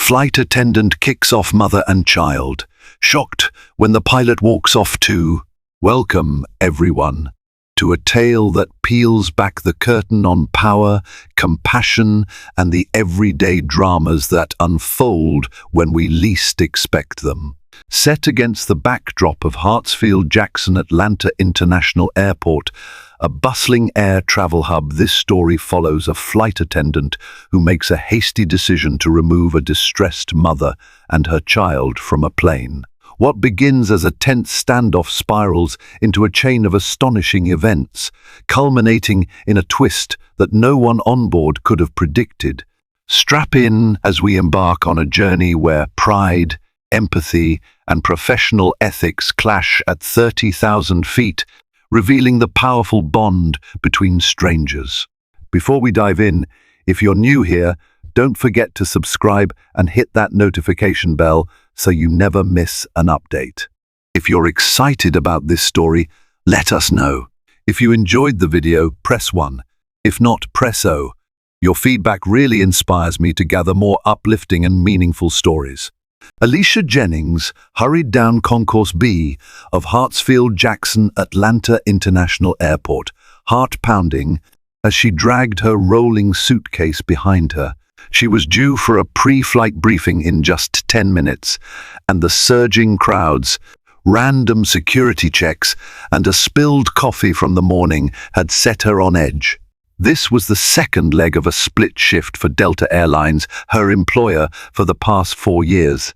flight attendant kicks off mother and child, shocked when the pilot walks off too. Welcome, everyone, to a tale that peels back the curtain on power, compassion, and the everyday dramas that unfold when we least expect them. Set against the backdrop of Hartsfield-Jackson Atlanta International Airport, a bustling air travel hub, this story follows a flight attendant who makes a hasty decision to remove a distressed mother and her child from a plane. What begins as a tense standoff spirals into a chain of astonishing events, culminating in a twist that no one on board could have predicted. Strap in as we embark on a journey where pride, empathy, and professional ethics clash at 30,000 feet, revealing the powerful bond between strangers. Before we dive in, if you're new here, don't forget to subscribe and hit that notification bell so you never miss an update. If you're excited about this story, let us know. If you enjoyed the video, press 1. If not, press O. Your feedback really inspires me to gather more uplifting and meaningful stories. Alicia Jennings hurried down Concourse B of Hartsfield-Jackson Atlanta International Airport, heart-pounding, as she dragged her rolling suitcase behind her. She was due for a pre-flight briefing in just 10 minutes, and the surging crowds, random security checks, and a spilled coffee from the morning had set her on edge. This was the second leg of a split shift for Delta Airlines, her employer for the past 4 years.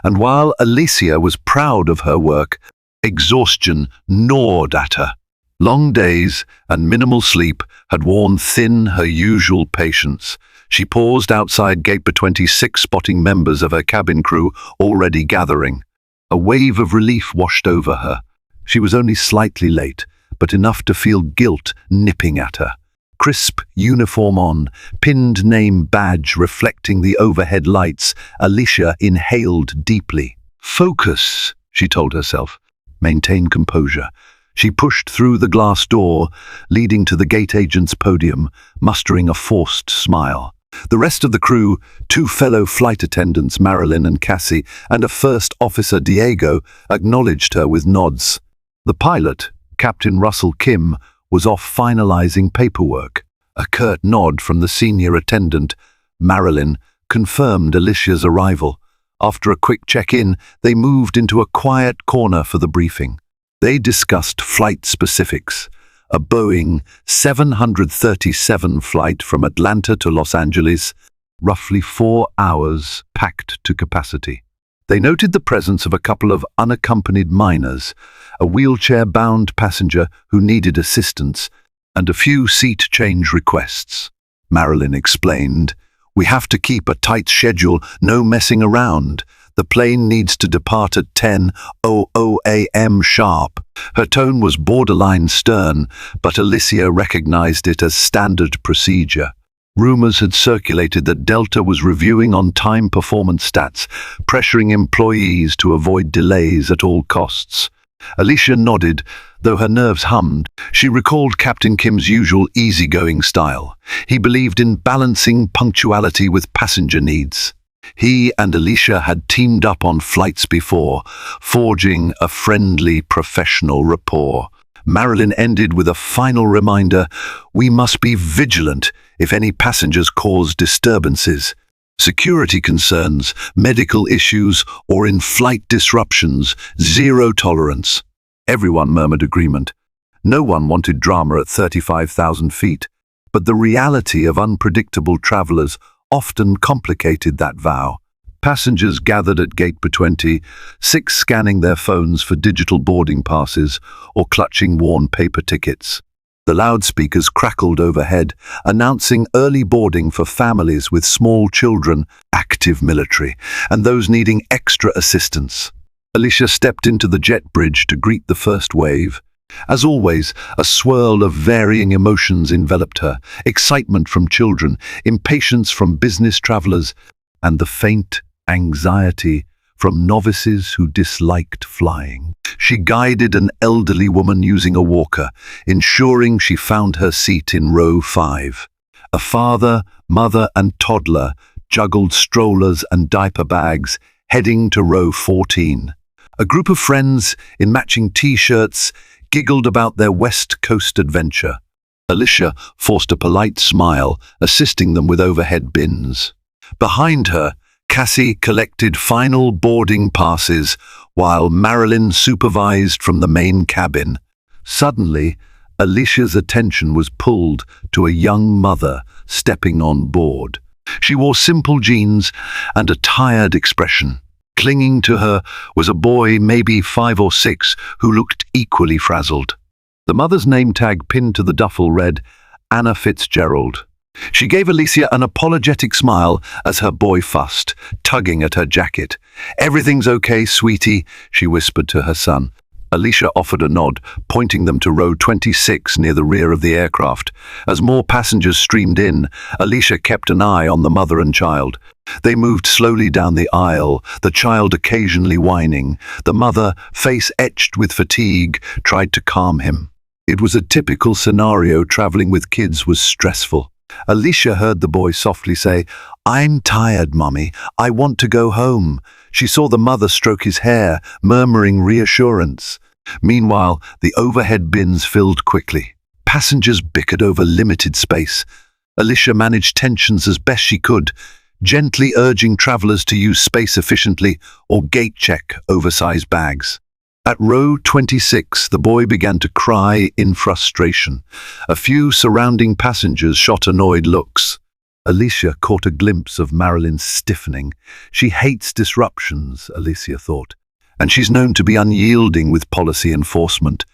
And while Alicia was proud of her work, exhaustion gnawed at her. Long days and minimal sleep had worn thin her usual patience. She paused outside Gate 26, spotting members of her cabin crew already gathering. A wave of relief washed over her. She was only slightly late, but enough to feel guilt nipping at her. Crisp uniform on, pinned name badge reflecting the overhead lights, Alicia inhaled deeply. "Focus," she told herself. "Maintain composure." She pushed through the glass door, leading to the gate agent's podium, mustering a forced smile. The rest of the crew, 2 fellow flight attendants, Marilyn and Cassie, and a first officer, Diego, acknowledged her with nods. The pilot, Captain Russell Kim, was off finalizing paperwork. A curt nod from the senior attendant, Marilyn, confirmed Alicia's arrival. After a quick check-in, they moved into a quiet corner for the briefing. They discussed flight specifics. A Boeing 737 flight from Atlanta to Los Angeles, roughly 4 hours, packed to capacity. They noted the presence of a couple of unaccompanied minors, a wheelchair-bound passenger who needed assistance, and a few seat change requests. Marilyn explained, "We have to keep a tight schedule, no messing around. The plane needs to depart at 10:00 a.m. sharp." Her tone was borderline stern, but Alicia recognized it as standard procedure. Rumors had circulated that Delta was reviewing on-time performance stats, pressuring employees to avoid delays at all costs. Alicia nodded, though her nerves hummed. She recalled Captain Kim's usual easygoing style. He believed in balancing punctuality with passenger needs. He and Alicia had teamed up on flights before, forging a friendly, professional rapport. Marilyn ended with a final reminder: "We must be vigilant if any passengers cause disturbances. Security concerns, medical issues, or in-flight disruptions, zero tolerance." Everyone murmured agreement. No one wanted drama at 35,000 feet, but the reality of unpredictable travelers often complicated that vow. Passengers gathered at Gate 26, scanning their phones for digital boarding passes or clutching worn paper tickets. The loudspeakers crackled overhead, announcing early boarding for families with small children, active military, and those needing extra assistance. Alicia stepped into the jet bridge to greet the first wave. As always, a swirl of varying emotions enveloped her: excitement from children, impatience from business travelers, and the faint anxiety from novices who disliked flying. She guided an elderly woman using a walker, ensuring she found her seat in row 5. A father, mother, and toddler juggled strollers and diaper bags, heading to row 14. A group of friends in matching t-shirts giggled about their West Coast adventure. Alicia forced a polite smile, assisting them with overhead bins. Behind her, Cassie collected final boarding passes while Marilyn supervised from the main cabin. Suddenly, Alicia's attention was pulled to a young mother stepping on board. She wore simple jeans and a tired expression. Clinging to her was a boy, maybe 5 or 6, who looked equally frazzled. The mother's name tag pinned to the duffel read, Anna Fitzgerald. She gave Alicia an apologetic smile as her boy fussed, tugging at her jacket. "Everything's okay, sweetie," she whispered to her son. Alicia offered a nod, pointing them to row 26 near the rear of the aircraft. As more passengers streamed in, Alicia kept an eye on the mother and child. They moved slowly down the aisle, the child occasionally whining. The mother, face etched with fatigue, tried to calm him. It was a typical scenario. Traveling with kids was stressful. Alicia heard the boy softly say, "I'm tired, Mummy. I want to go home." She saw the mother stroke his hair, murmuring reassurance. Meanwhile, the overhead bins filled quickly. Passengers bickered over limited space. Alicia managed tensions as best she could, gently urging travelers to use space efficiently or gate-check oversized bags. At row 26, the boy began to cry in frustration. A few surrounding passengers shot annoyed looks. Alicia caught a glimpse of Marilyn stiffening. She hates disruptions, Alicia thought, and she's known to be unyielding with policy enforcement.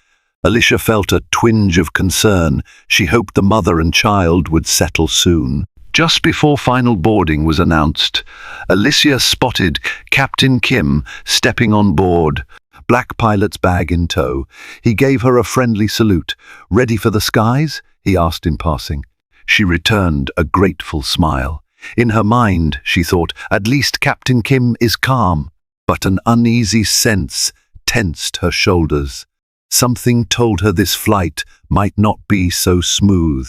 Alicia felt a twinge of concern. She hoped the mother and child would settle soon. Just before final boarding was announced, Alicia spotted Captain Kim stepping on board, black pilot's bag in tow. He gave her a friendly salute. "Ready for the skies?" he asked in passing. She returned a grateful smile. In her mind, she thought, at least Captain Kim is calm. But an uneasy sense tensed her shoulders. Something told her this flight might not be so smooth.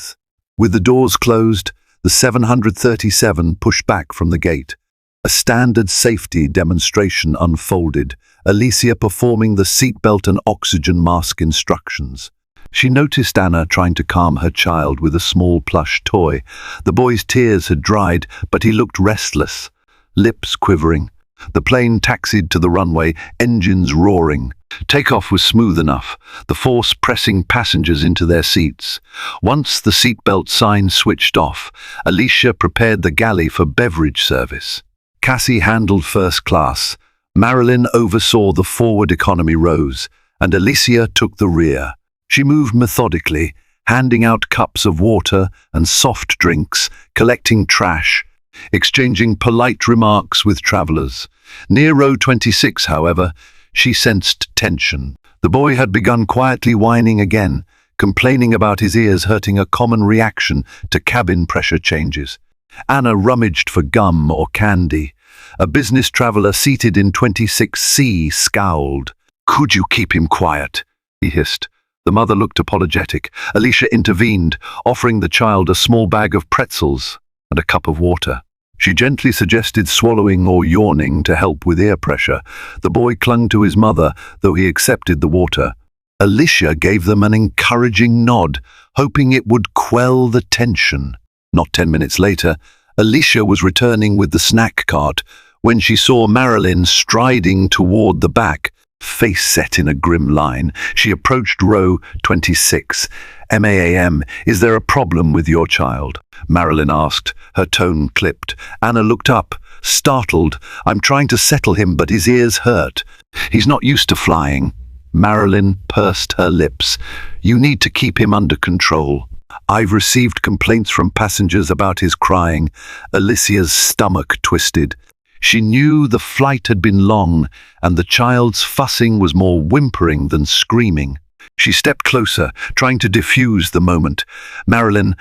With the doors closed, the 737 pushed back from the gate. A standard safety demonstration unfolded, Alicia performing the seatbelt and oxygen mask instructions. She noticed Anna trying to calm her child with a small plush toy. The boy's tears had dried, but he looked restless, lips quivering. The plane taxied to the runway, engines roaring. Takeoff was smooth enough, the force pressing passengers into their seats. Once the seatbelt sign switched off, Alicia prepared the galley for beverage service. Cassie handled first class. Marilyn oversaw the forward economy rows, and Alicia took the rear. She moved methodically, handing out cups of water and soft drinks, collecting trash, exchanging polite remarks with travelers. Near row 26, however, she sensed tension. The boy had begun quietly whining again, complaining about his ears hurting, a common reaction to cabin pressure changes. Anna rummaged for gum or candy. A business traveler seated in 26C scowled. "Could you keep him quiet?" he hissed. The mother looked apologetic. Alicia intervened, offering the child a small bag of pretzels and a cup of water. She gently suggested swallowing or yawning to help with ear pressure. The boy clung to his mother, though he accepted the water. Alicia gave them an encouraging nod, hoping it would quell the tension. Not 10 minutes later, Alicia was returning with the snack cart when she saw Marilyn striding toward the back, face set in a grim line. She approached row 26. "Ma'am, is there a problem with your child?" Marilyn asked, her tone clipped. Anna looked up, startled. "I'm trying to settle him, but his ears hurt. He's not used to flying." Marilyn pursed her lips. "You need to keep him under control. I've received complaints from passengers about his crying." Alicia's stomach twisted. She knew the flight had been long, and the child's fussing was more whimpering than screaming. She stepped closer, trying to diffuse the moment. "Marilyn,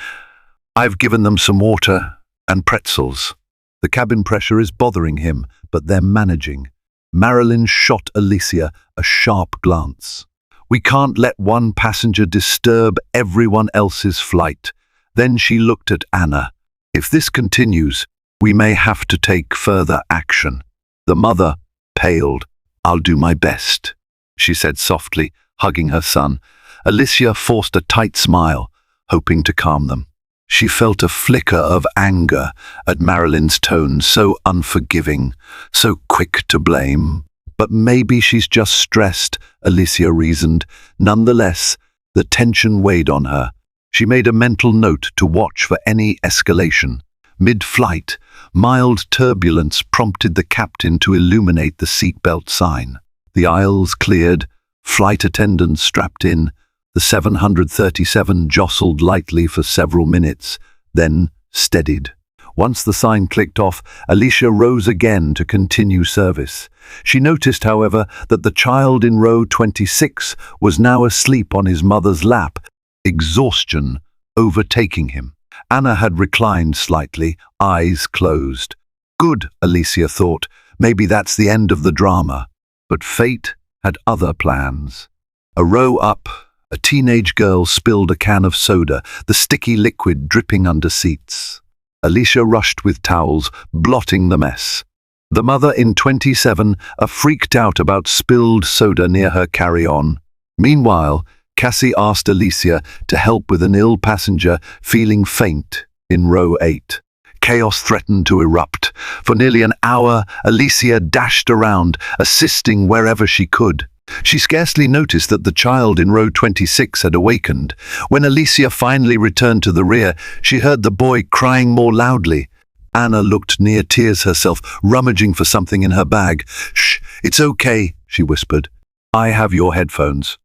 I've given them some water and pretzels. The cabin pressure is bothering him, but they're managing." Marilyn shot Alicia a sharp glance. "We can't let one passenger disturb everyone else's flight." Then she looked at Anna. "If this continues, We may have to take further action. The mother paled. I'll do my best, she said softly, hugging her son. Alicia forced a tight smile, hoping to calm them. She felt a flicker of anger at Marilyn's tone, so unforgiving, so quick to blame. But maybe she's just stressed, Alicia reasoned. Nonetheless, the tension weighed on her. She made a mental note to watch for any escalation. Mid-flight, mild turbulence prompted the captain to illuminate the seatbelt sign. The aisles cleared, flight attendants strapped in. The 737 jostled lightly for several minutes, then steadied. Once the sign clicked off, Alicia rose again to continue service. She noticed, however, that the child in row 26 was now asleep on his mother's lap, exhaustion overtaking him. Anna had reclined slightly, eyes closed. Good, Alicia thought. Maybe that's the end of the drama. But fate had other plans. A row up, a teenage girl spilled a can of soda, the sticky liquid dripping under seats. Alicia rushed with towels, blotting the mess. The mother in 27 freaked out about spilled soda near her carry-on. Meanwhile, Cassie asked Alicia to help with an ill passenger feeling faint in row 8. Chaos threatened to erupt. For nearly an hour, Alicia dashed around, assisting wherever she could. She scarcely noticed that the child in row 26 had awakened. When Alicia finally returned to the rear, she heard the boy crying more loudly. Anna looked near tears herself, rummaging for something in her bag. "Shh, it's okay," she whispered. "I have your headphones.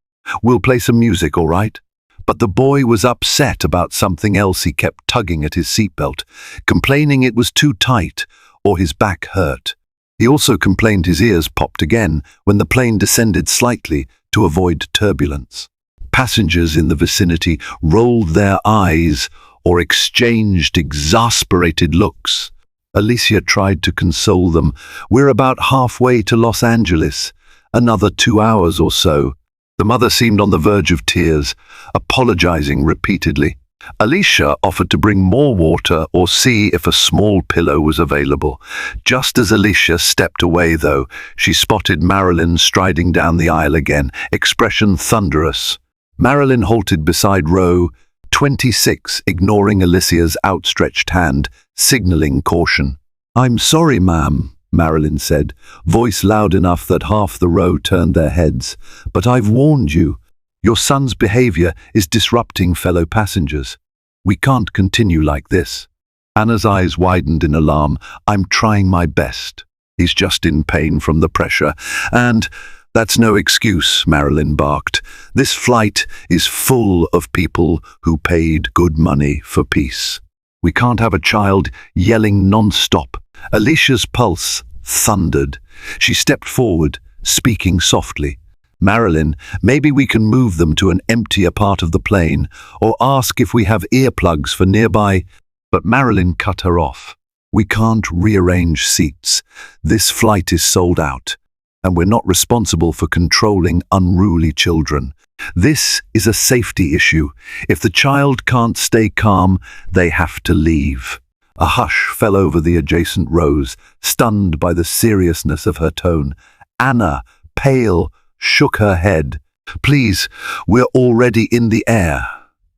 We'll play some music, all right?" But the boy was upset about something else. He kept tugging at his seatbelt, complaining it was too tight or his back hurt. He also complained his ears popped again when the plane descended slightly to avoid turbulence. Passengers in the vicinity rolled their eyes or exchanged exasperated looks. Alicia tried to console them. "We're about halfway to Los Angeles. Another 2 hours or so." The mother seemed on the verge of tears, apologizing repeatedly. Alicia offered to bring more water or see if a small pillow was available. Just as Alicia stepped away, though, she spotted Marilyn striding down the aisle again, expression thunderous. Marilyn halted beside row 26, ignoring Alicia's outstretched hand, signaling caution. "I'm sorry, ma'am," Marilyn said, voice loud enough that half the row turned their heads. "But I've warned you. Your son's behavior is disrupting fellow passengers. We can't continue like this." Anna's eyes widened in alarm. "I'm trying my best. He's just in pain from the pressure. And that's no excuse," Marilyn barked. "This flight is full of people who paid good money for peace. We can't have a child yelling non-stop." Alicia's pulse thundered. She stepped forward, speaking softly. "Marilyn, maybe we can move them to an emptier part of the plane, or ask if we have earplugs for nearby." But Marilyn cut her off. "We can't rearrange seats. This flight is sold out, and we're not responsible for controlling unruly children. This is a safety issue. If the child can't stay calm, they have to leave." A hush fell over the adjacent rows, stunned by the seriousness of her tone. Anna, pale, shook her head. "Please, we're already in the air.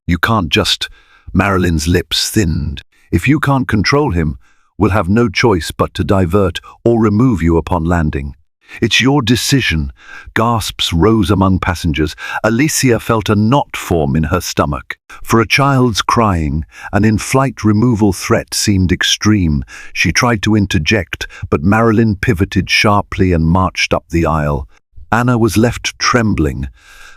You can't just—" Marilyn's lips thinned. "If you can't control him, we'll have no choice but to divert or remove you upon landing. It's your decision." Gasps rose among passengers. Alicia felt a knot form in her stomach. For a child's crying, an in-flight removal threat seemed extreme. She tried to interject, but Marilyn pivoted sharply and marched up the aisle. Anna was left trembling,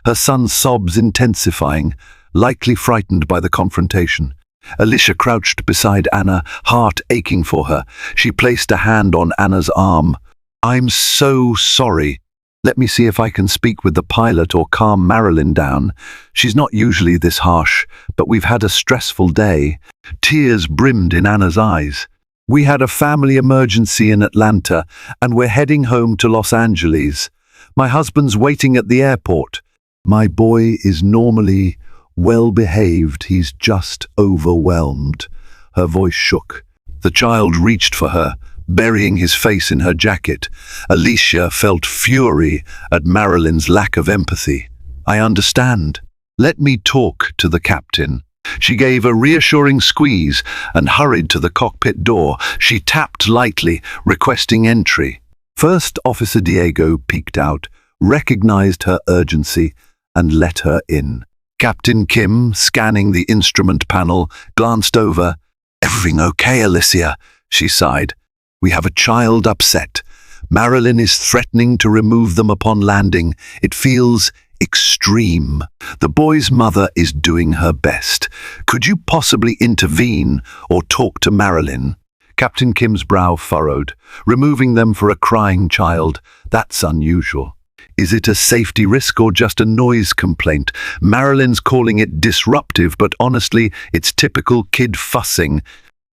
her son's sobs intensifying, likely frightened by the confrontation. Alicia crouched beside Anna, heart aching for her. She placed a hand on Anna's arm. "I'm so sorry. Let me see if I can speak with the pilot or calm Marilyn down. She's not usually this harsh, but we've had a stressful day." Tears brimmed in Anna's eyes. "We had a family emergency in Atlanta, and we're heading home to Los Angeles. My husband's waiting at the airport. My boy is normally well behaved. He's just overwhelmed." Her voice shook. The child reached for her, burying his face in her jacket. Alicia felt fury at Marilyn's lack of empathy. "I understand. Let me talk to the captain." She gave a reassuring squeeze and hurried to the cockpit door. She tapped lightly, requesting entry. First Officer Diego peeked out, recognized her urgency, and let her in. Captain Kim, scanning the instrument panel, glanced over. "Everything okay, Alicia?" she sighed. "We have a child upset. Marilyn is threatening to remove them upon landing. It feels extreme. The boy's mother is doing her best. Could you possibly intervene or talk to Marilyn?" Captain Kim's brow furrowed. "Removing them for a crying child, that's unusual. Is it a safety risk or just a noise complaint? Marilyn's calling it disruptive, but honestly, it's typical kid fussing.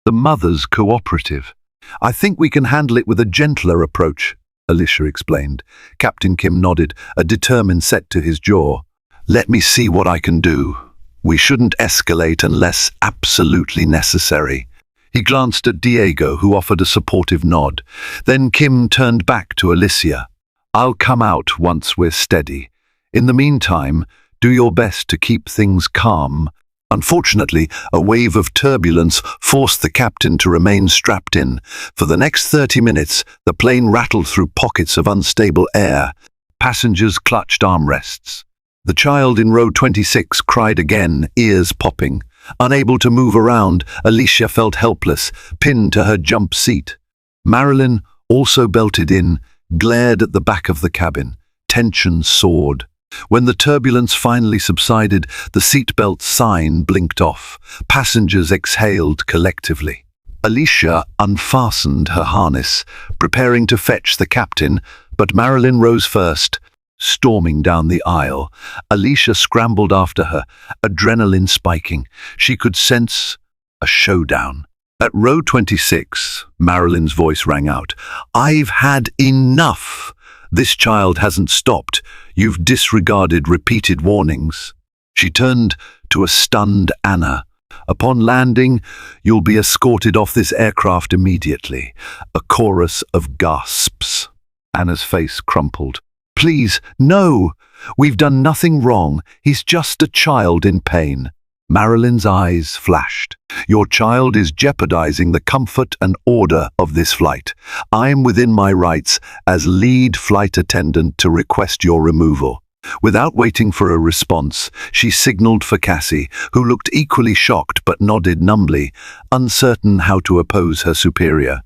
The mother's cooperative. I think we can handle it with a gentler approach," Alicia explained. Captain Kim nodded, a determined set to his jaw. "Let me see what I can do. We shouldn't escalate unless absolutely necessary." He glanced at Diego, who offered a supportive nod. Then Kim turned back to Alicia. "I'll come out once we're steady. In the meantime, do your best to keep things calm." Unfortunately, a wave of turbulence forced the captain to remain strapped in. For the next 30 minutes, the plane rattled through pockets of unstable air. Passengers clutched armrests. The child in row 26 cried again, ears popping. Unable to move around, Alicia felt helpless, pinned to her jump seat. Marilyn, also belted in, glared at the back of the cabin. Tension soared. When the turbulence finally subsided, the seatbelt sign blinked off. Passengers exhaled collectively. Alicia unfastened her harness, preparing to fetch the captain, but Marilyn rose first, storming down the aisle. Alicia scrambled after her, adrenaline spiking. She could sense a showdown. At row 26, Marilyn's voice rang out. "I've had enough. This child hasn't stopped. You've disregarded repeated warnings." She turned to a stunned Anna. "Upon landing, you'll be escorted off this aircraft immediately." A chorus of gasps. Anna's face crumpled. "Please, no! We've done nothing wrong. He's just a child in pain." Marilyn's eyes flashed. "Your child is jeopardizing the comfort and order of this flight. I'm within my rights as lead flight attendant to request your removal." Without waiting for a response, she signaled for Cassie, who looked equally shocked but nodded numbly, uncertain how to oppose her superior.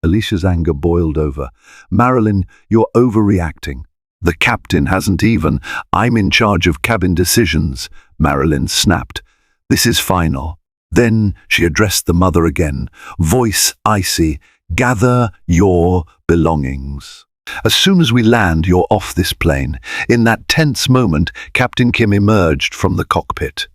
Alicia's anger boiled over. "Marilyn, you're overreacting. The captain hasn't even. I'm in charge of cabin decisions," Marilyn snapped. "This is final." Then she addressed the mother again, voice icy. "Gather your belongings. As soon as we land, you're off this plane." In that tense moment, Captain Kim emerged from the cockpit.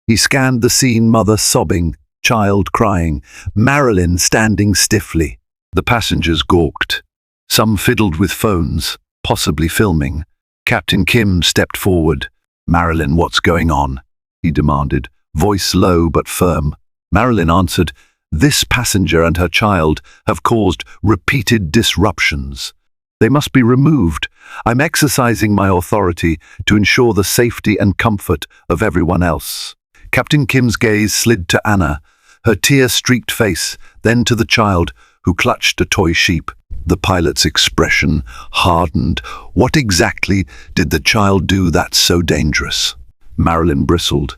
He scanned the scene, mother sobbing, child crying, Marilyn standing stiffly. The passengers gawked. Some fiddled with phones, possibly filming. Captain Kim stepped forward. "Marilyn, what's going on?" he demanded, voice low but firm. Marilyn answered, "This passenger and her child have caused repeated disruptions. They must be removed. I'm exercising my authority to ensure the safety and comfort of everyone else." Captain Kim's gaze slid to Anna, her tear-streaked face, then to the child, who clutched a toy sheep. The pilot's expression hardened. What exactly did the child do that's so dangerous? Marilyn bristled.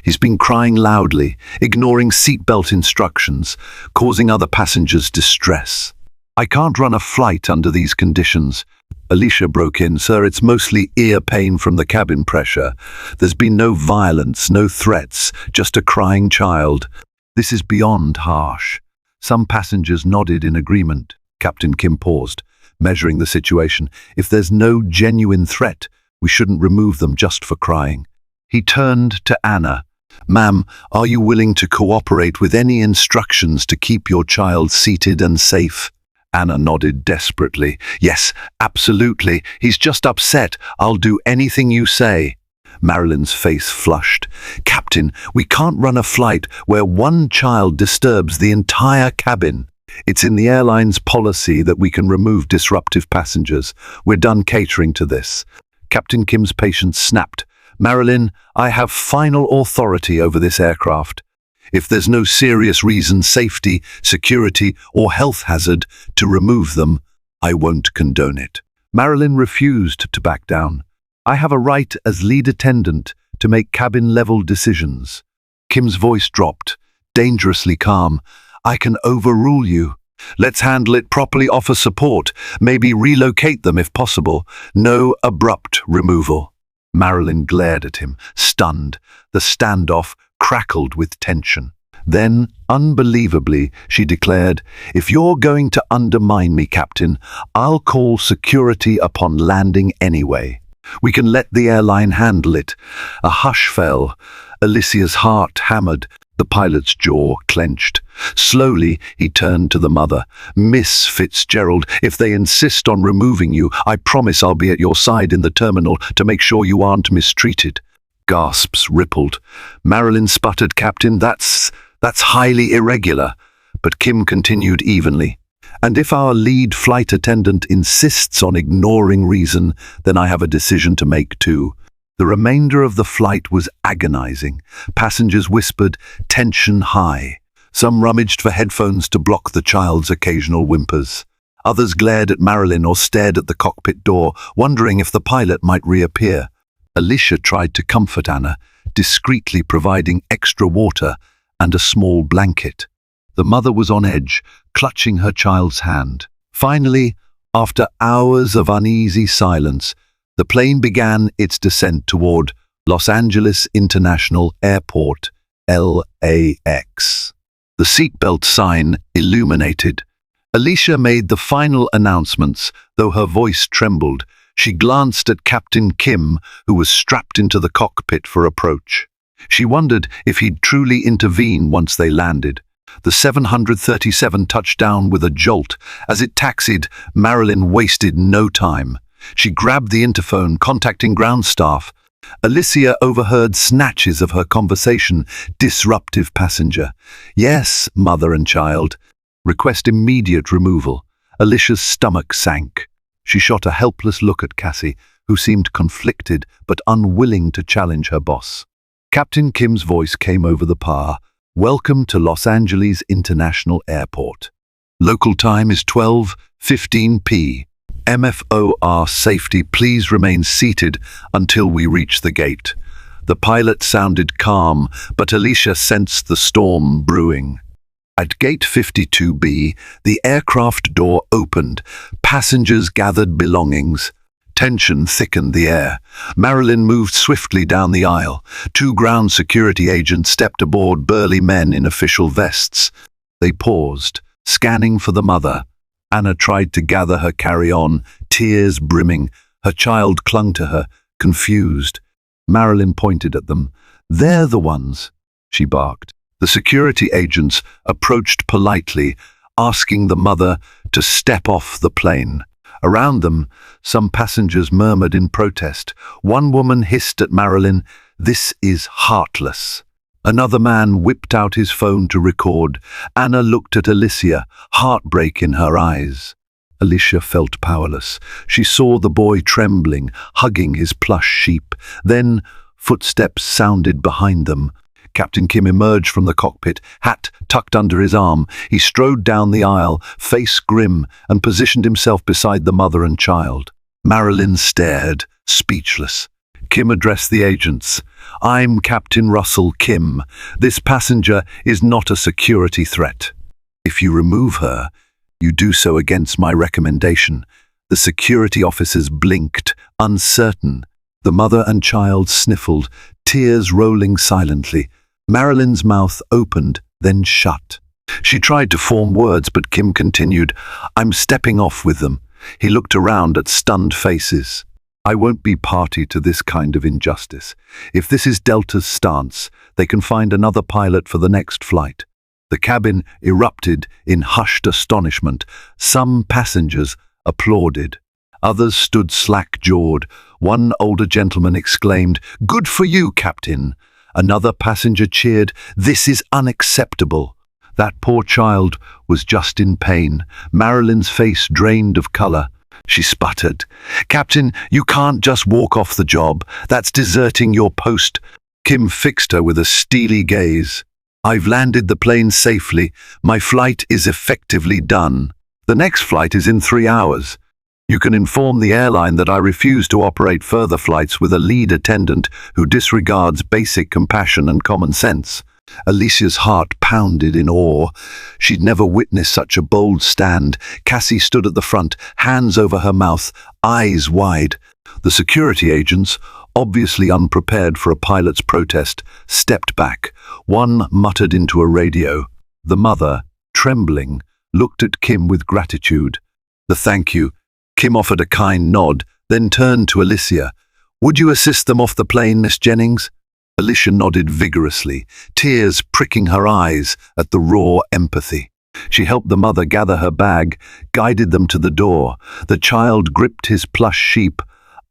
He's been crying loudly, ignoring seatbelt instructions, causing other passengers distress. "I can't run a flight under these conditions." Alicia broke in. "Sir, it's mostly ear pain from the cabin pressure. There's been no violence, no threats, just a crying child." "This is beyond harsh." Some passengers nodded in agreement. Captain Kim paused, measuring the situation. "If there's no genuine threat, we shouldn't remove them just for crying." He turned to Anna. "Ma'am, are you willing to cooperate with any instructions to keep your child seated and safe?" Anna nodded desperately. "Yes, absolutely. He's just upset. I'll do anything you say." Marilyn's face flushed. "Captain, we can't run a flight where one child disturbs the entire cabin." It's in the airline's policy that we can remove disruptive passengers. We're done catering to this. Captain Kim's patience snapped. Marilyn, I have final authority over this aircraft. If there's no serious reason, safety, security, or health hazard to remove them, I won't condone it. Marilyn refused to back down. I have a right as lead attendant to make cabin-level decisions. Kim's voice dropped, dangerously calm. I can overrule you. Let's handle it properly, offer support, maybe relocate them if possible. No abrupt removal. Marilyn glared at him, stunned. The standoff crackled with tension. Then, unbelievably, she declared, if you're going to undermine me, Captain, I'll call security upon landing anyway. We can let the airline handle it. A hush fell. Alicia's heart hammered. The pilot's jaw clenched. Slowly, he turned to the mother. Miss Fitzgerald, if they insist on removing you, I promise I'll be at your side in the terminal to make sure you aren't mistreated. Gasps rippled. Marilyn sputtered, Captain, that's highly irregular. But Kim continued evenly. And if our lead flight attendant insists on ignoring reason, then I have a decision to make too. The remainder of the flight was agonizing. Passengers whispered, tension high. Some rummaged for headphones to block the child's occasional whimpers. Others glared at Marilyn or stared at the cockpit door, wondering if the pilot might reappear. Alicia tried to comfort Anna, discreetly providing extra water and a small blanket. The mother was on edge, clutching her child's hand. Finally, after hours of uneasy silence, the plane began its descent toward Los Angeles International Airport, LAX. The seatbelt sign illuminated. Alicia made the final announcements, though her voice trembled. She glanced at Captain Kim, who was strapped into the cockpit for approach. She wondered if he'd truly intervene once they landed. The 737 touched down with a jolt. As it taxied, Marilyn wasted no time. She grabbed the interphone, contacting ground staff. Alicia overheard snatches of her conversation. Disruptive passenger. Yes, mother and child. Request immediate removal. Alicia's stomach sank. She shot a helpless look at Cassie, who seemed conflicted but unwilling to challenge her boss. Captain Kim's voice came over the PA. Welcome to Los Angeles International Airport. Local time is 12:15 p. MFOR safety, please remain seated until we reach the gate. The pilot sounded calm, but Alicia sensed the storm brewing. At gate 52B, the aircraft door opened. Passengers gathered belongings. Tension thickened the air. Marilyn moved swiftly down the aisle. Two ground security agents stepped aboard, burly men in official vests. They paused, scanning for the mother. Anna tried to gather her carry-on, tears brimming. Her child clung to her, confused. Marilyn pointed at them. They're the ones, she barked. The security agents approached politely, asking the mother to step off the plane. Around them, some passengers murmured in protest. One woman hissed at Marilyn, "This is heartless." Another man whipped out his phone to record. Anna looked at Alicia, heartbreak in her eyes. Alicia felt powerless. She saw the boy trembling, hugging his plush sheep. Then footsteps sounded behind them. Captain Kim emerged from the cockpit, hat tucked under his arm. He strode down the aisle, face grim, and positioned himself beside the mother and child. Marilyn stared, speechless. Kim addressed the agents. "I'm Captain Russell Kim. This passenger is not a security threat. If you remove her, you do so against my recommendation." The security officers blinked, uncertain. The mother and child sniffled, tears rolling silently. Marilyn's mouth opened, then shut. She tried to form words, but Kim continued, "I'm stepping off with them." He looked around at stunned faces. "I won't be party to this kind of injustice. If this is Delta's stance, they can find another pilot for the next flight." The cabin erupted in hushed astonishment. Some passengers applauded. Others stood slack-jawed. One older gentleman exclaimed, "Good for you, Captain." Another passenger cheered, "This is unacceptable." That poor child was just in pain, Marilyn's face drained of color. She sputtered, "Captain, you can't just walk off the job. That's deserting your post." Kim fixed her with a steely gaze. "I've landed the plane safely. My flight is effectively done. The next flight is in 3 hours. You can inform the airline that I refuse to operate further flights with a lead attendant who disregards basic compassion and common sense." Alicia's heart pounded in awe. She'd never witnessed such a bold stand. Cassie stood at the front, hands over her mouth, eyes wide. The security agents, obviously unprepared for a pilot's protest, stepped back. One muttered into a radio. The mother, trembling, looked at Kim with gratitude. "The thank you." Kim offered a kind nod, then turned to Alicia. "Would you assist them off the plane, Miss Jennings?" Alicia nodded vigorously, tears pricking her eyes at the raw empathy. She helped the mother gather her bag, guided them to the door. The child gripped his plush sheep,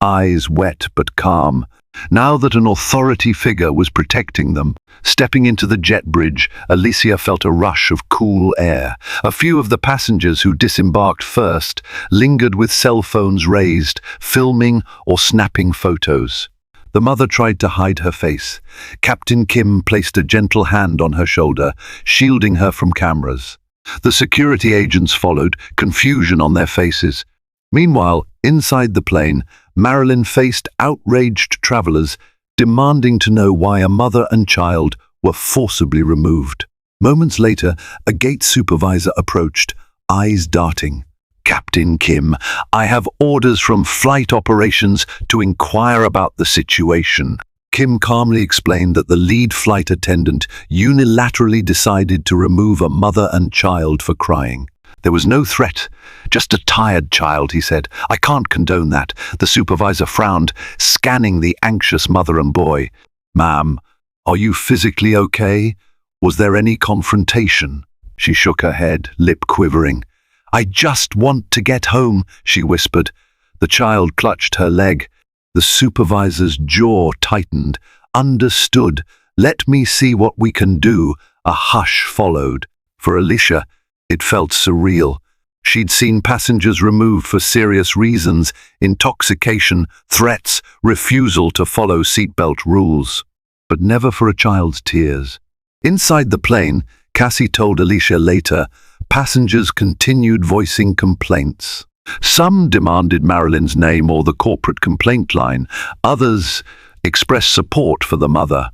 eyes wet but calm. Now that an authority figure was protecting them, stepping into the jet bridge, Alicia felt a rush of cool air. A few of the passengers who disembarked first lingered with cell phones raised, filming or snapping photos. The mother tried to hide her face. Captain Kim placed a gentle hand on her shoulder, shielding her from cameras. The security agents followed, confusion on their faces. Meanwhile, inside the plane, Marilyn faced outraged travelers, demanding to know why a mother and child were forcibly removed. Moments later, a gate supervisor approached, eyes darting. "Captain Kim, I have orders from flight operations to inquire about the situation." Kim calmly explained that the lead flight attendant unilaterally decided to remove a mother and child for crying. "There was no threat, just a tired child," he said. "I can't condone that." The supervisor frowned, scanning the anxious mother and boy. "Ma'am, are you physically okay? Was there any confrontation?" She shook her head, lip quivering. "I just want to get home," she whispered. The child clutched her leg. The supervisor's jaw tightened. "Understood. Let me see what we can do." A hush followed. For Alicia, it felt surreal. She'd seen passengers removed for serious reasons: intoxication, threats, refusal to follow seatbelt rules. But never for a child's tears. Inside the plane, Cassie told Alicia later, passengers continued voicing complaints. Some demanded Marilyn's name or the corporate complaint line. Others expressed support for the mother.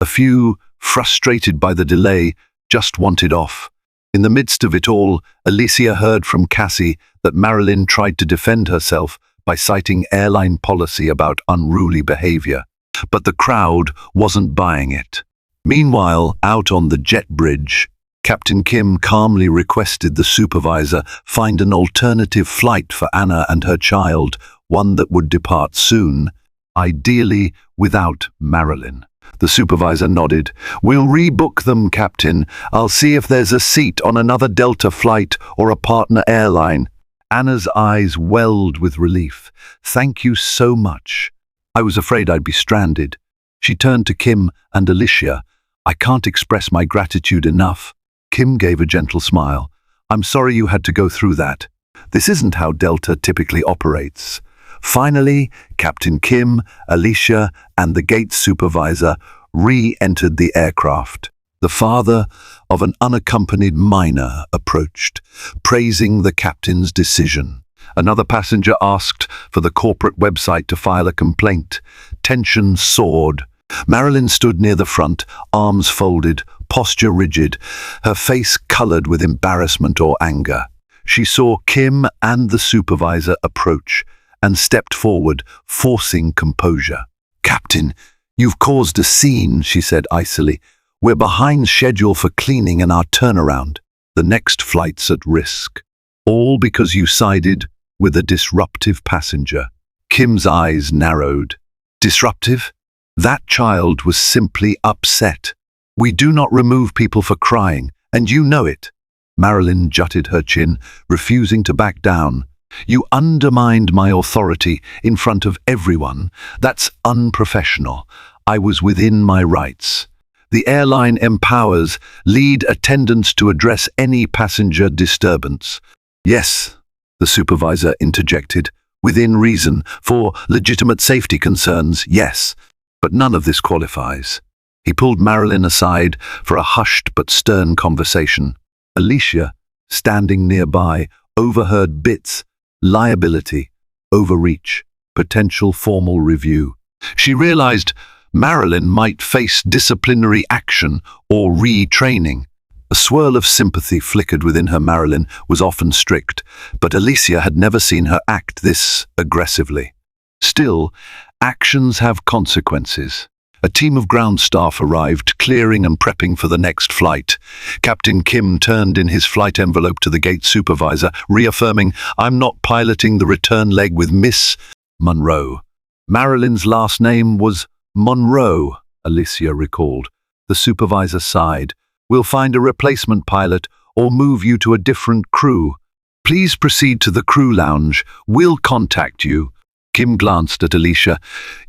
A few, frustrated by the delay, just wanted off. In the midst of it all, Alicia heard from Cassie that Marilyn tried to defend herself by citing airline policy about unruly behavior. But the crowd wasn't buying it. Meanwhile, out on the jet bridge, Captain Kim calmly requested the supervisor find an alternative flight for Anna and her child, one that would depart soon, ideally without Marilyn. The supervisor nodded. "We'll rebook them, Captain. I'll see if there's a seat on another Delta flight or a partner airline." Anna's eyes welled with relief. "Thank you so much. I was afraid I'd be stranded." She turned to Kim and Alicia. "I can't express my gratitude enough." Kim gave a gentle smile. "I'm sorry you had to go through that. This isn't how Delta typically operates." Finally, Captain Kim, Alicia, and the gate supervisor re-entered the aircraft. The father of an unaccompanied minor approached, praising the captain's decision. Another passenger asked for the corporate website to file a complaint. Tension soared. Marilyn stood near the front, arms folded, posture rigid, her face colored with embarrassment or anger. She saw Kim and the supervisor approach and stepped forward, forcing composure. "Captain, you've caused a scene," she said icily. "We're behind schedule for cleaning and our turnaround. The next flight's at risk. All because you sided with a disruptive passenger." Kim's eyes narrowed. "Disruptive? That child was simply upset. We do not remove people for crying, and you know it." Marilyn jutted her chin, refusing to back down. "You undermined my authority in front of everyone. That's unprofessional. I was within my rights." The airline empowers lead attendants to address any passenger disturbance. Yes, the supervisor interjected, within reason, for legitimate safety concerns, yes, but none of this qualifies. He pulled Marilyn aside for a hushed but stern conversation. Alicia, standing nearby, overheard bits: liability, overreach, potential formal review. She realized Marilyn might face disciplinary action or retraining. A swirl of sympathy flickered within her. Marilyn was often strict, but Alicia had never seen her act this aggressively. Still, actions have consequences. A team of ground staff arrived, clearing and prepping for the next flight. Captain Kim turned in his flight envelope to the gate supervisor, reaffirming, "I'm not piloting the return leg with Miss Monroe." Marilyn's last name was Monroe, Alicia recalled. The supervisor sighed. "We'll find a replacement pilot or move you to a different crew. Please proceed to the crew lounge. We'll contact you." Kim glanced at Alicia.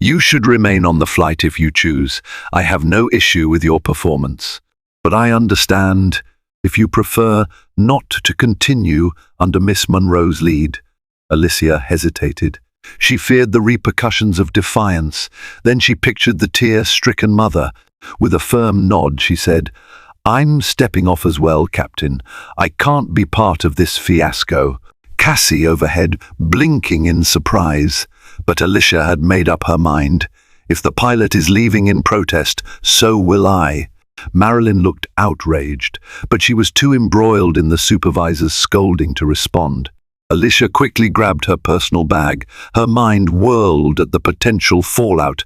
"You should remain on the flight if you choose. I have no issue with your performance. But I understand if you prefer not to continue under Miss Monroe's lead." Alicia hesitated. She feared the repercussions of defiance. Then she pictured the tear-stricken mother. With a firm nod, she said, "I'm stepping off as well, Captain. I can't be part of this fiasco." Cassie overhead, blinking in surprise. But Alicia had made up her mind. If the pilot is leaving in protest, so will I. Marilyn looked outraged, but she was too embroiled in the supervisor's scolding to respond. Alicia quickly grabbed her personal bag. Her mind whirled at the potential fallout.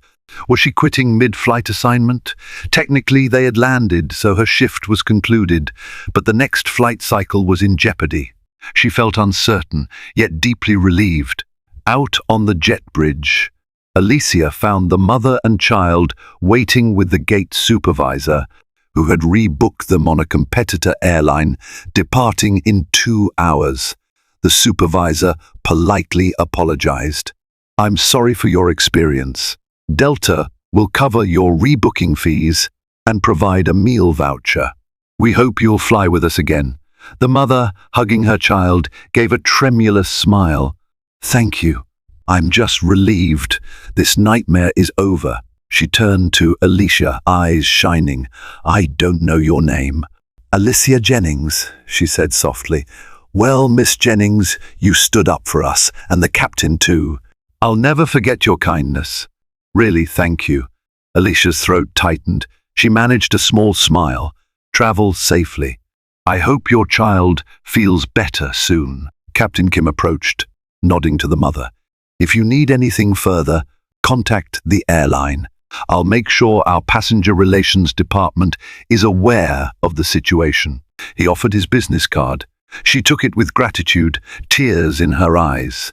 Was she quitting mid-flight assignment? Technically, they had landed, so her shift was concluded, but the next flight cycle was in jeopardy. She felt uncertain, yet deeply relieved. Out on the jet bridge, Alicia found the mother and child waiting with the gate supervisor, who had rebooked them on a competitor airline, departing in 2 hours. The supervisor politely apologized. "I'm sorry for your experience. Delta will cover your rebooking fees and provide a meal voucher. We hope you'll fly with us again." The mother, hugging her child, gave a tremulous smile. "Thank you. I'm just relieved. This nightmare is over." She turned to Alicia, eyes shining. "I don't know your name." "Alicia Jennings," she said softly. "Well, Miss Jennings, you stood up for us, and the captain too. I'll never forget your kindness. Really, thank you." Alicia's throat tightened. She managed a small smile. "Travel safely. I hope your child feels better soon." Captain Kim approached, nodding to the mother. "If you need anything further, contact the airline. I'll make sure our passenger relations department is aware of the situation." He offered his business card. She took it with gratitude, tears in her eyes.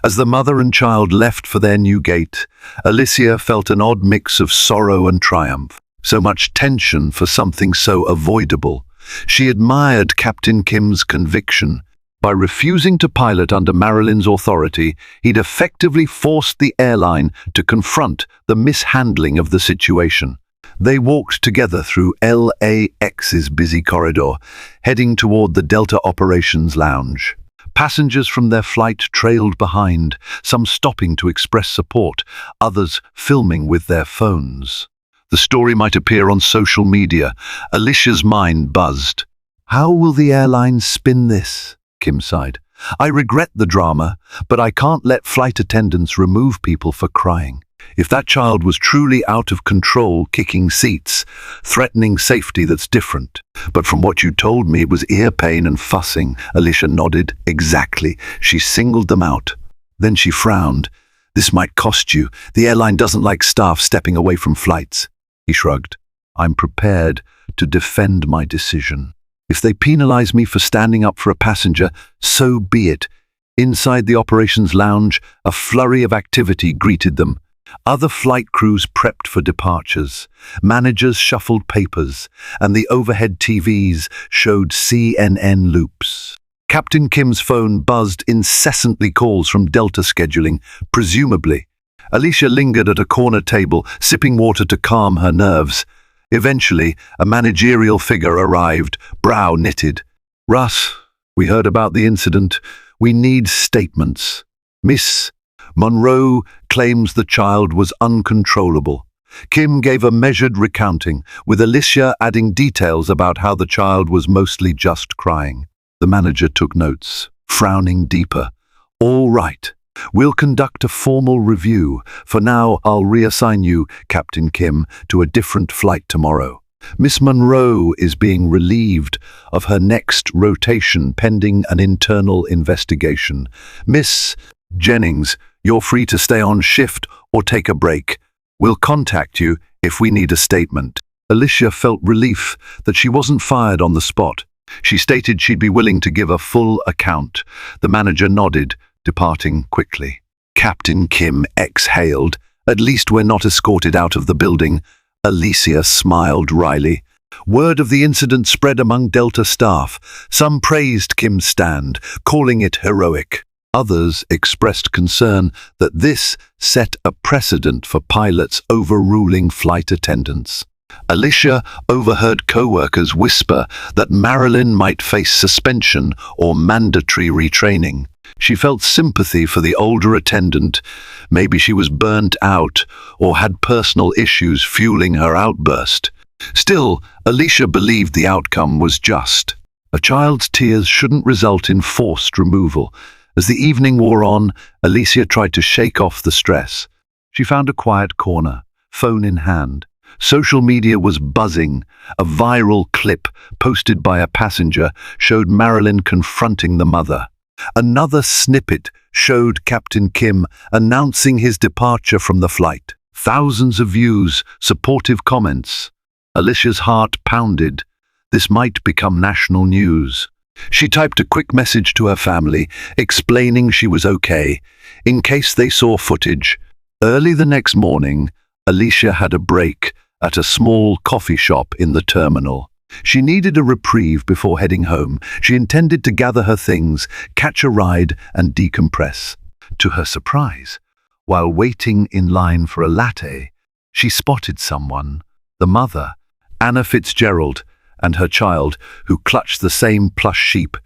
As the mother and child left for their new gate, Alicia felt an odd mix of sorrow and triumph. So much tension for something so avoidable. She admired Captain Kim's conviction. By refusing to pilot under Marilyn's authority, he'd effectively forced the airline to confront the mishandling of the situation. They walked together through LAX's busy corridor, heading toward the Delta Operations Lounge. Passengers from their flight trailed behind, some stopping to express support, others filming with their phones. The story might appear on social media. Alicia's mind buzzed. "How will the airline spin this?" Kim sighed. "I regret the drama, but I can't let flight attendants remove people for crying. If that child was truly out of control, kicking seats, threatening safety, that's different. But from what you told me, it was ear pain and fussing." Alicia nodded. "Exactly. She singled them out." Then she frowned. "This might cost you. The airline doesn't like staff stepping away from flights." He shrugged. "I'm prepared to defend my decision. If they penalize me for standing up for a passenger, so be it." Inside the operations lounge, a flurry of activity greeted them. Other flight crews prepped for departures. Managers shuffled papers, and the overhead TVs showed CNN loops. Captain Kim's phone buzzed incessantly calls from Delta scheduling, presumably. Alicia lingered at a corner table, sipping water to calm her nerves. Eventually, a managerial figure arrived, brow knitted. "Russ, we heard about the incident. We need statements." Miss Monroe claims the child was uncontrollable. Kim gave a measured recounting, with Alicia adding details about how the child was mostly just crying. The manager took notes, frowning deeper. "All right. We'll conduct a formal review. For now, I'll reassign you, Captain Kim, to a different flight tomorrow. Miss Monroe is being relieved of her next rotation pending an internal investigation. Miss Jennings, you're free to stay on shift or take a break. We'll contact you if we need a statement." Alicia felt relief that she wasn't fired on the spot. She stated she'd be willing to give a full account. The manager nodded, departing quickly. Captain Kim exhaled. "At least we're not escorted out of the building." Alicia smiled wryly. Word of the incident spread among Delta staff. Some praised Kim's stand, calling it heroic. Others expressed concern that this set a precedent for pilots overruling flight attendants. Alicia overheard co-workers whisper that Marilyn might face suspension or mandatory retraining. She felt sympathy for the older attendant. Maybe she was burnt out or had personal issues fueling her outburst. Still, Alicia believed the outcome was just. A child's tears shouldn't result in forced removal. As the evening wore on, Alicia tried to shake off the stress. She found a quiet corner, phone in hand. Social media was buzzing. A viral clip posted by a passenger showed Marilyn confronting the mother. Another snippet showed Captain Kim announcing his departure from the flight. Thousands of views, supportive comments. Alicia's heart pounded. This might become national news. She typed a quick message to her family, explaining she was okay, in case they saw footage. Early the next morning, Alicia had a break at a small coffee shop in the terminal. She needed a reprieve before heading home. She intended to gather her things, catch a ride, and decompress. To her surprise, while waiting in line for a latte, she spotted someone, the mother, Anna Fitzgerald, and her child, who clutched the same plush sheep.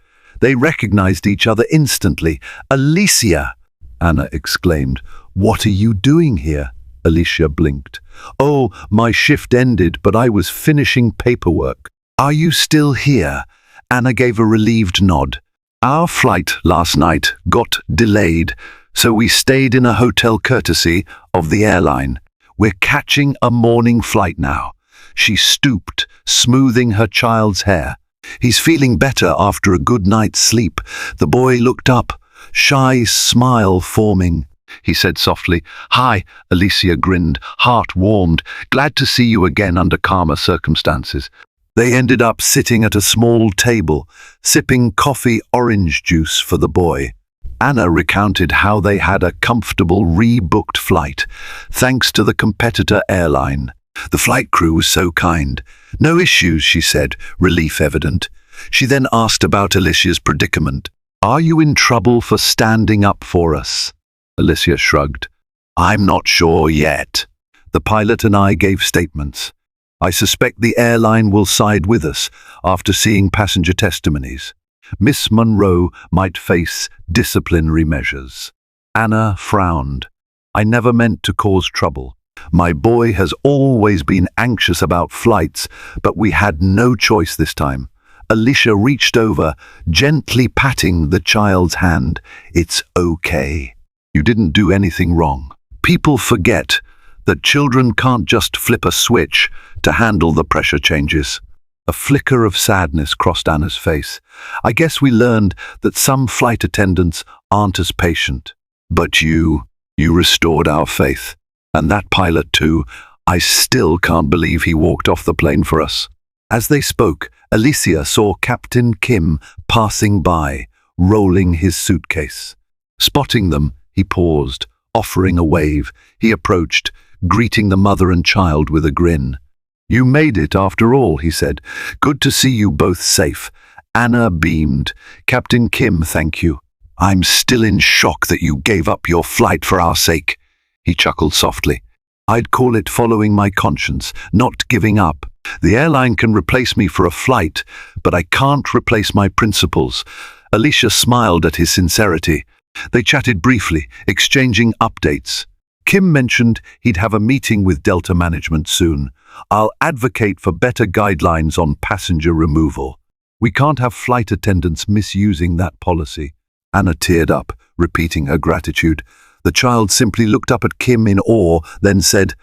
They recognized each other instantly. "Alicia!" Anna exclaimed. "What are you doing here?" Alicia blinked. "Oh, my shift ended, but I was finishing paperwork." "Are you still here?" Anna gave a relieved nod. "Our flight last night got delayed, so we stayed in a hotel courtesy of the airline. We're catching a morning flight now." She stooped, smoothing her child's hair. "He's feeling better after a good night's sleep." The boy looked up, shy smile forming. He said softly, "Hi," Alicia grinned, heart warmed. "Glad to see you again under calmer circumstances." They ended up sitting at a small table, sipping coffee orange juice for the boy. Anna recounted how they had a comfortable rebooked flight, thanks to the competitor airline. The flight crew was so kind. "No issues," she said, relief evident. She then asked about Alicia's predicament. "Are you in trouble for standing up for us?" Alicia shrugged. "I'm not sure yet." The pilot and I gave statements. "I suspect the airline will side with us after seeing passenger testimonies. Miss Monroe might face disciplinary measures." Anna frowned. "I never meant to cause trouble. My boy has always been anxious about flights, but we had no choice this time." Alicia reached over, gently patting the child's hand. "It's okay. You didn't do anything wrong." People forget that children can't just flip a switch to handle the pressure changes. A flicker of sadness crossed Anna's face. "I guess we learned that some flight attendants aren't as patient. But you restored our faith. And that pilot too. I still can't believe he walked off the plane for us." As they spoke, Alicia saw Captain Kim passing by, rolling his suitcase. Spotting them, he paused, offering a wave. He approached, greeting the mother and child with a grin. "You made it after all," he said. "Good to see you both safe." Anna beamed. "Captain Kim, thank you. I'm still in shock that you gave up your flight for our sake." He chuckled softly. I'd call it following my conscience, not giving up. The airline can replace me for a flight, but I can't replace my principles." Alicia smiled at his sincerity. They chatted briefly, exchanging updates. Kim mentioned he'd have a meeting with Delta management soon. "I'll advocate for better guidelines on passenger removal. We can't have flight attendants misusing that policy." Anna teared up, repeating her gratitude. The child simply looked up at Kim in awe, then said,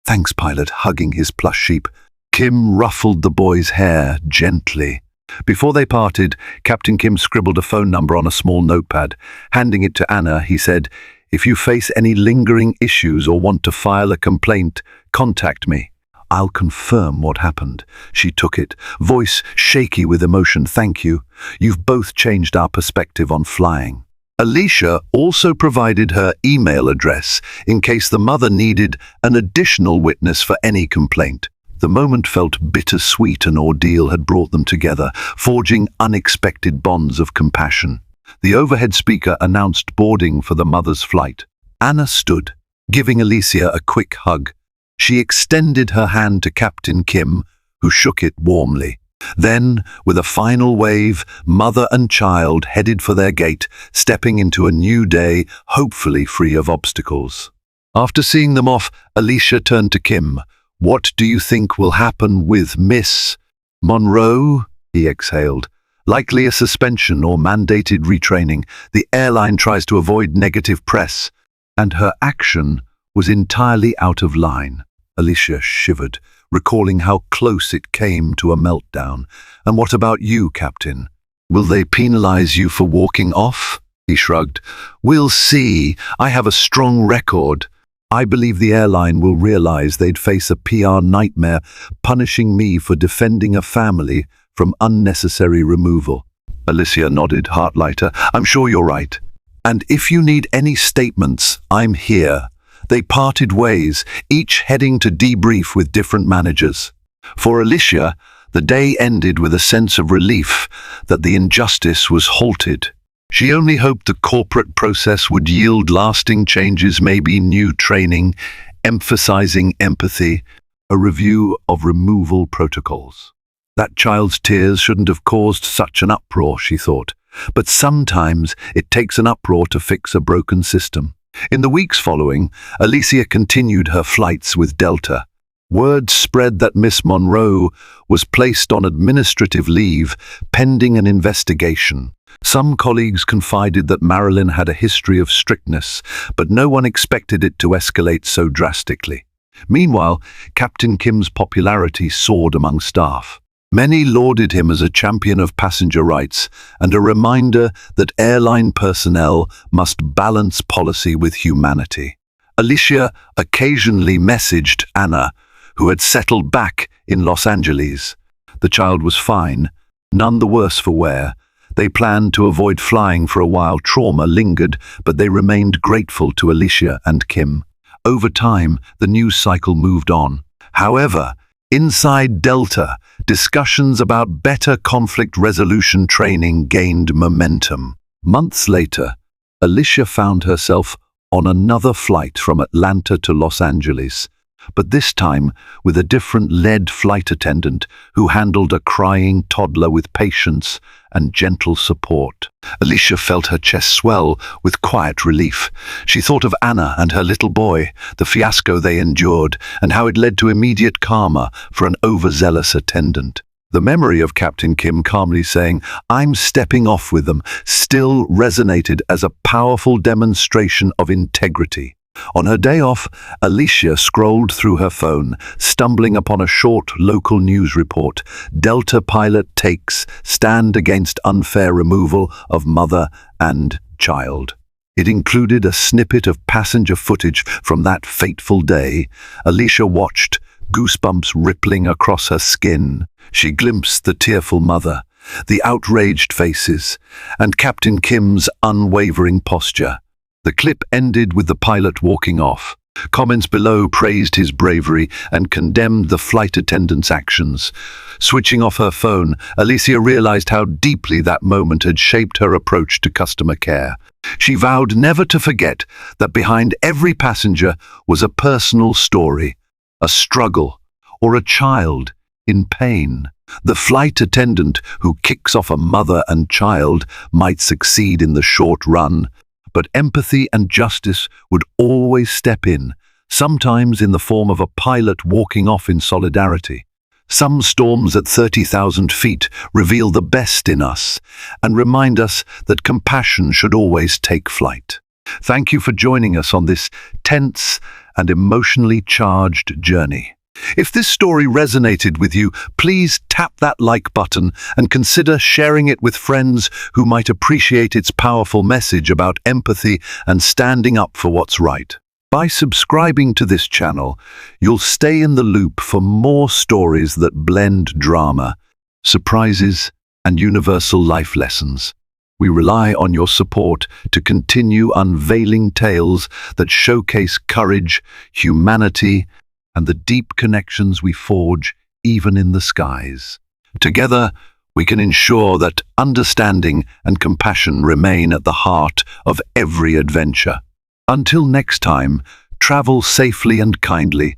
"Thanks, pilot," hugging his plush sheep. Kim ruffled the boy's hair gently. Before they parted, Captain Kim scribbled a phone number on a small notepad. Handing it to Anna, he said, "If you face any lingering issues or want to file a complaint, contact me. I'll confirm what happened." She took it, voice shaky with emotion. "Thank you. You've both changed our perspective on flying." Alicia also provided her email address in case the mother needed an additional witness for any complaint. The moment felt bittersweet. An ordeal had brought them together, forging unexpected bonds of compassion. The overhead speaker announced boarding for the mother's flight. Anna stood, giving Alicia a quick hug. She extended her hand to Captain Kim, who shook it warmly. Then, with a final wave, mother and child headed for their gate, stepping into a new day, hopefully free of obstacles. After seeing them off, Alicia turned to Kim. "What do you think will happen with Miss Monroe?" he exhaled. "Likely a suspension or mandated retraining. The airline tries to avoid negative press." And her action was entirely out of line. Alicia shivered, recalling how close it came to a meltdown. "And what about you, Captain? Will they penalize you for walking off?" He shrugged. "We'll see. I have a strong record. I believe the airline will realize they'd face a PR nightmare punishing me for defending a family from unnecessary removal." Alicia nodded, heart lighter. "I'm sure you're right. And if you need any statements, I'm here." They parted ways, each heading to debrief with different managers. For Alicia, the day ended with a sense of relief that the injustice was halted. She only hoped the corporate process would yield lasting changes, maybe new training, emphasizing empathy, a review of removal protocols. That child's tears shouldn't have caused such an uproar, she thought. But sometimes it takes an uproar to fix a broken system. In the weeks following, Alicia continued her flights with Delta. Word spread that Miss Monroe was placed on administrative leave pending an investigation. Some colleagues confided that Marilyn had a history of strictness, but no one expected it to escalate so drastically. Meanwhile, Captain Kim's popularity soared among staff. Many lauded him as a champion of passenger rights and a reminder that airline personnel must balance policy with humanity. Alicia occasionally messaged Anna, who had settled back in Los Angeles. The child was fine, none the worse for wear. They planned to avoid flying for a while. Trauma lingered, but they remained grateful to Alicia and Kim. Over time, the news cycle moved on. However, inside Delta, discussions about better conflict resolution training gained momentum. Months later, Alicia found herself on another flight from Atlanta to Los Angeles, but this time with a different lead flight attendant who handled a crying toddler with patience and gentle support. Alicia felt her chest swell with quiet relief. She thought of Anna and her little boy, the fiasco they endured, and how it led to immediate karma for an overzealous attendant. The memory of Captain Kim calmly saying, "I'm stepping off with them," still resonated as a powerful demonstration of integrity. On her day off, Alicia scrolled through her phone, stumbling upon a short local news report. Delta pilot takes stand against unfair removal of mother and child. It included a snippet of passenger footage from that fateful day. Alicia watched, goosebumps rippling across her skin. She glimpsed the tearful mother, the outraged faces, and Captain Kim's unwavering posture. The clip ended with the pilot walking off. Comments below praised his bravery and condemned the flight attendant's actions. Switching off her phone, Alicia realized how deeply that moment had shaped her approach to customer care. She vowed never to forget that behind every passenger was a personal story, a struggle, or a child in pain. The flight attendant who kicks off a mother and child might succeed in the short run, but empathy and justice would always step in, sometimes in the form of a pilot walking off in solidarity. Some storms at 30,000 feet reveal the best in us and remind us that compassion should always take flight. Thank you for joining us on this tense and emotionally charged journey. If this story resonated with you, please tap that like button and consider sharing it with friends who might appreciate its powerful message about empathy and standing up for what's right. By subscribing to this channel, you'll stay in the loop for more stories that blend drama, surprises, and universal life lessons. We rely on your support to continue unveiling tales that showcase courage, humanity, and the deep connections we forge even in the skies. Together, we can ensure that understanding and compassion remain at the heart of every adventure. Until next time, travel safely and kindly,